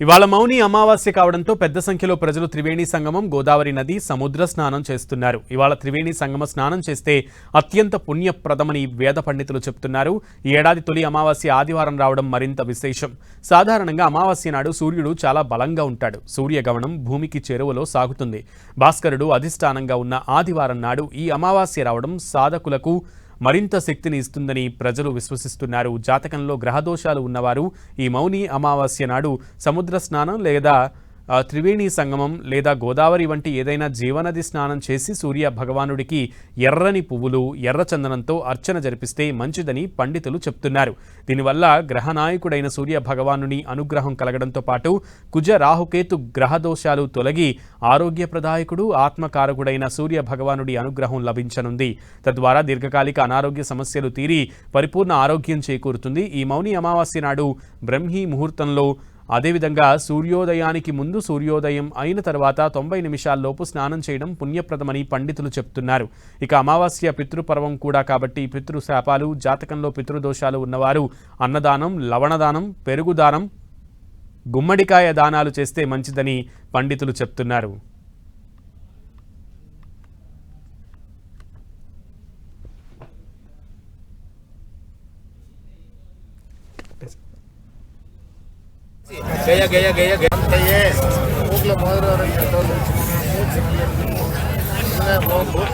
ఇవాళ మౌని అమావాస్య కావడంతో పెద్ద సంఖ్యలో ప్రజలు త్రివేణి సంగమం, గోదావరి నది, సముద్ర స్నానం చేస్తున్నారు. ఇవాళ త్రివేణి సంగమ స్నానం చేస్తే అత్యంత పుణ్యప్రదమని వేద పండితులు చెప్తున్నారు. ఈ ఏడాది తొలి అమావాస్య ఆదివారం రావడం మరింత విశేషం. సాధారణంగా అమావాస్య నాడు సూర్యుడు చాలా బలంగా ఉంటాడు. సూర్యగమనం భూమికి చేరువలో సాగుతుంది. భాస్కరుడు అధిష్టానంగా ఉన్న ఆదివారం నాడు ఈ అమావాస్య రావడం సాధకులకు మరింత శక్తిని ఇస్తుందని ప్రజలు విశ్వసిస్తున్నారు. జాతకంలో గ్రహదోషాలు ఉన్నవారు ఈ మౌని అమావాస్య నాడు సముద్ర స్నానం లేదా త్రివేణి సంగమం లేదా గోదావరి వంటి ఏదైనా జీవనది స్నానం చేసి సూర్య భగవానుడికి ఎర్రని పువ్వులు, ఎర్ర చందనంతో అర్చన జరిపిస్తే మంచిదని పండితులు చెప్తున్నారు. దీనివల్ల గ్రహనాయకుడైన సూర్య భగవానుని అనుగ్రహం కలగడంతో పాటు కుజ రాహుకేతు గ్రహదోషాలు తొలగి ఆరోగ్యప్రదాయకుడు, ఆత్మకారకుడైన సూర్య భగవానుడి అనుగ్రహం లభించనుంది. తద్వారా దీర్ఘకాలిక అనారోగ్య సమస్యలు తీరి పరిపూర్ణ ఆరోగ్యం చేకూరుతుంది. ఈ మౌని అమావాస్య నాడు బ్రహ్మీ ముహూర్తంలో, అదేవిధంగా సూర్యోదయానికి ముందు, సూర్యోదయం అయిన తర్వాత 90 నిమిషాల్లోపు స్నానం చేయడం పుణ్యప్రదమని పండితులు చెప్తున్నారు. ఇక అమావాస్య పితృపర్వం కూడా కాబట్టి పితృశాపాలు, జాతకంలో పితృదోషాలు ఉన్నవారు అన్నదానం, లవణదానం, పెరుగుదానం, గుమ్మడికాయ దానాలు చేస్తే మంచిదని పండితులు చెప్తున్నారు. गया गया गया गया ऊगल मोदर भूत